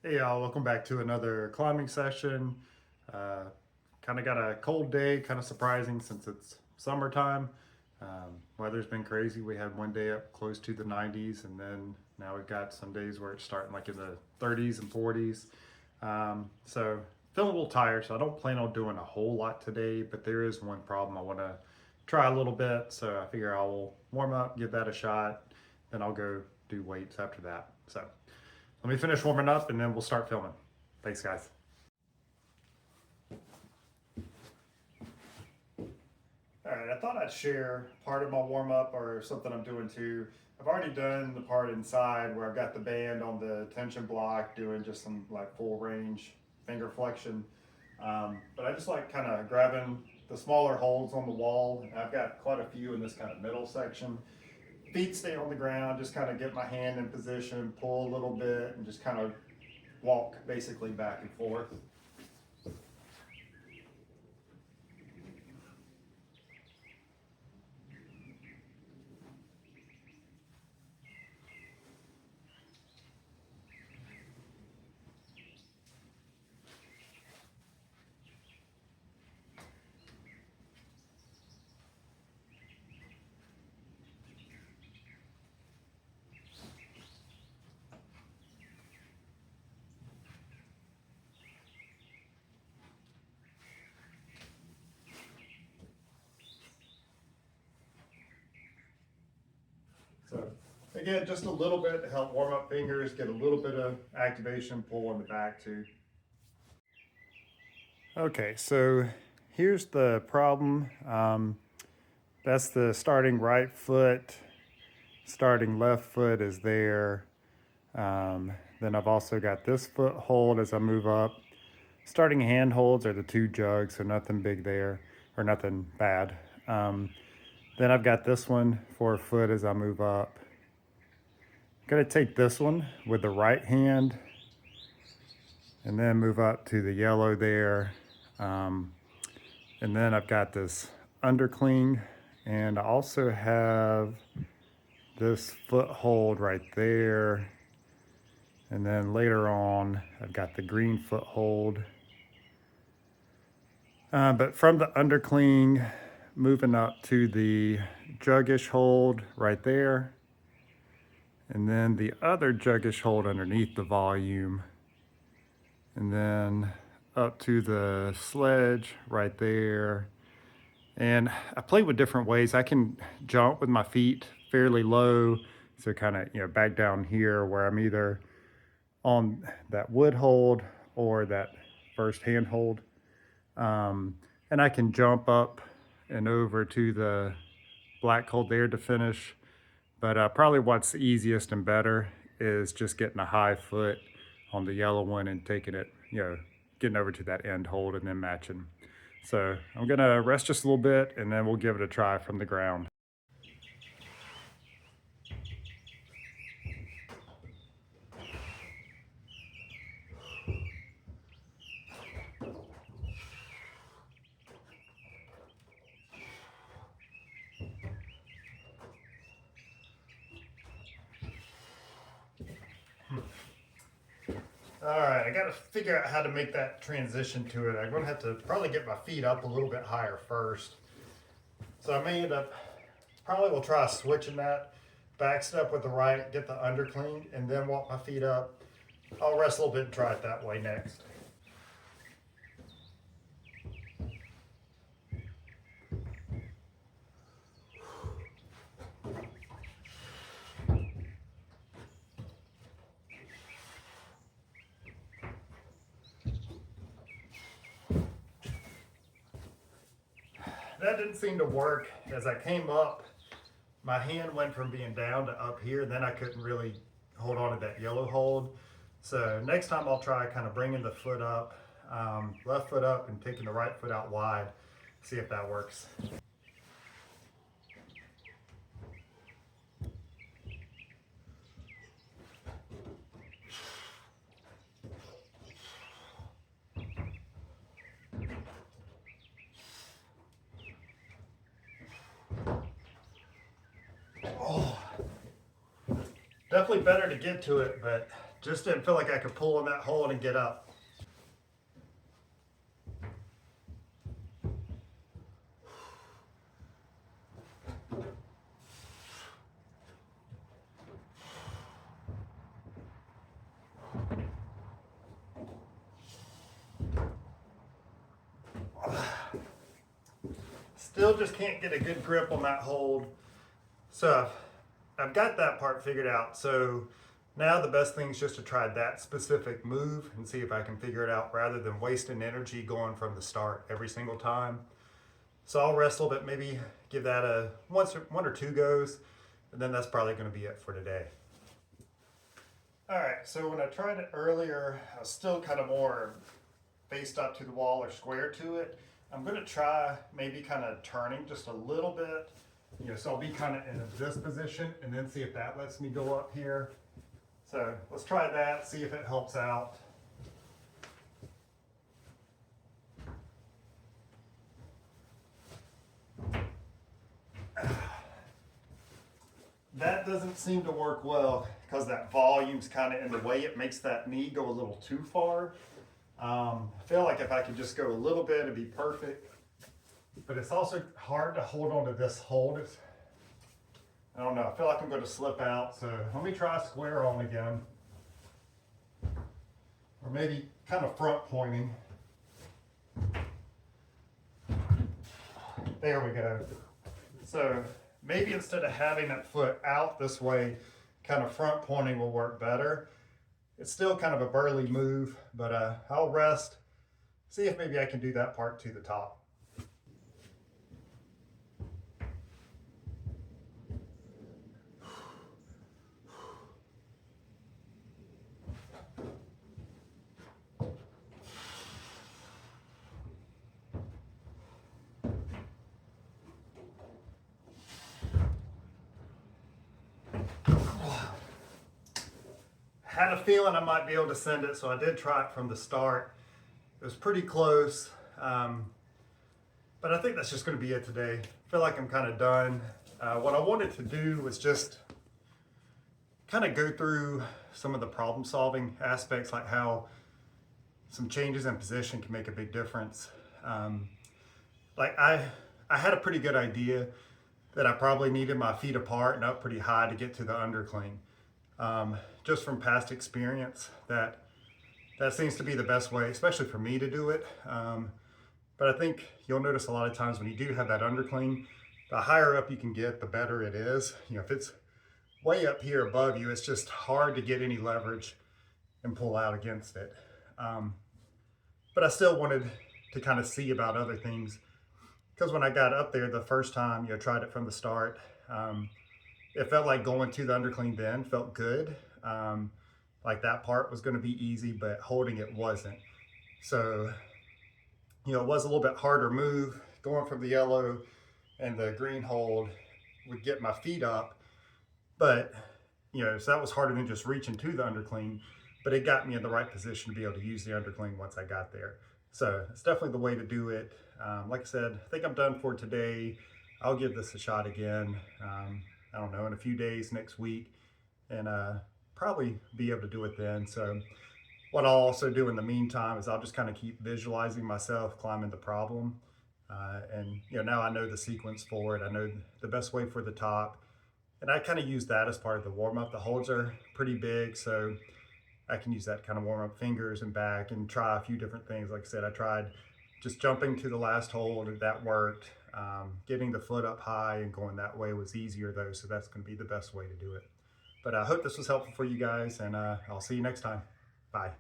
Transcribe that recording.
Hey y'all, welcome back to another climbing session. Uh, kind of got a cold day, kind of surprising since it's summertime. Weather's been crazy. We had one day up close to the 90s, and then now we've got some days where it's starting like in the 30s and 40s. So feeling a little tired, so I don't plan on doing a whole lot today, but there is one problem I want to try a little bit. So I figure I will warm up, give that a shot, then I'll go do weights after that. So let me finish warming up and then we'll start filming. Thanks, guys. All right, I thought I'd share part of my warm up or something I'm doing too. I've already done the part inside where I've got the band on the tension block doing just some like full range finger flexion. But I just like kind of grabbing the smaller holds on the wall. And I've got quite a few in this kind of middle section. Feet stay on the ground, just kind of get my hand in position, pull a little bit, and just kind of walk basically back and forth. So again, just a little bit to help warm up fingers, get a little bit of activation pull in the back too. Okay, so here's the problem. That's the starting right foot. Starting left foot is there. Then I've also got this foot hold as I move up. Starting hand holds are the two jugs, so nothing big there, or nothing bad. Then I've got this one for a foot as I move up. I'm gonna take this one with the right hand and then move up to the yellow there. And then I've got this undercling, and I also have this foothold right there. And then later on, I've got the green foothold. But from the undercling, moving up to the juggish hold right there. And then the other juggish hold underneath the volume. And then up to the sledge right there. And I play with different ways. I can jump with my feet fairly low. So kind of, back down here where I'm either on that wood hold or that first hand hold. And I can jump up and over to the black hold there to finish. But probably what's easiest and better is just getting a high foot on the yellow one and taking it, getting over to that end hold and then matching. So I'm gonna rest just a little bit and then we'll give it a try from the ground. All right, I gotta figure out how to make that transition to it. I'm gonna have to probably get my feet up a little bit higher first. So I may end up, probably will try switching that back step with the right, get the undercling, and then walk my feet up. I'll rest a little bit and try it that way next. That didn't seem to work. As I came up, my hand went from being down to up here, then I couldn't really hold on to that yellow hold. So next time I'll try kind of bringing the foot up, left foot up and taking the right foot out wide, see if that works. Oh, definitely better to get to it, but Just didn't feel like I could pull on that hold and get up. Still just can't get a good grip on that hold. So I've got that part figured out. So now the best thing is just to try that specific move and see if I can figure it out rather than wasting energy going from the start every single time. So I'll rest a little bit, maybe give that a one or two goes, and then that's probably going to be it for today. All right, so when I tried it earlier, I was still kind of more faced up to the wall or square to it. I'm going to try maybe kind of turning just a little bit. So I'll be kind of in this position and then see if that lets me go up here. So let's try that, see if it helps out. That doesn't seem to work well because that volume's kind of in the way. It makes that knee go a little too far. I feel like if I could just go a little bit, it'd be perfect. But it's also hard to hold on to this hold. I don't know, I feel like I'm going to slip out. So let me try square on again. Or maybe kind of front pointing. There we go. So maybe instead of having that foot out this way, kind of front pointing will work better. It's still kind of a burly move, but I'll rest, see if maybe I can do that part to the top. Had a feeling I might be able to send it, so I did try it from the start. It was pretty close, but I think that's just going to be it today. I feel like I'm kind of done. What I wanted to do was just kind of go through some of the problem solving aspects, like how some changes in position can make a big difference. Like I had a pretty good idea that I probably needed my feet apart and up pretty high to get to the undercling. Just from past experience, that seems to be the best way, especially for me to do it. But I think you'll notice a lot of times when you do have that undercling, the higher up you can get, the better it is. If it's way up here above you, it's just hard to get any leverage and pull out against it. But I still wanted to kind of see about other things, because when I got up there the first time, tried it from the start, it felt like going to the undercling then felt good. Like that part was going to be easy, but holding it wasn't. So, it was a little bit harder move going from the yellow and the green hold would get my feet up. But, so that was harder than just reaching to the undercling, but it got me in the right position to be able to use the undercling once I got there. So it's definitely the way to do it. Like I said, I think I'm done for today. I'll give this a shot again. I don't know, in a few days next week, and probably be able to do it then. So what I'll also do in the meantime is I'll just kind of keep visualizing myself climbing the problem. And now I know the sequence for it. I know the best way for the top. And I kind of use that as part of the warm up. The holds are pretty big, so I can use that to kind of warm up fingers and back and try a few different things. Like I said, I tried just jumping to the last hold, that worked. Getting the foot up high and going that way was easier though, so that's going to be the best way to do it. But I hope this was helpful for you guys, and I'll see you next time. Bye.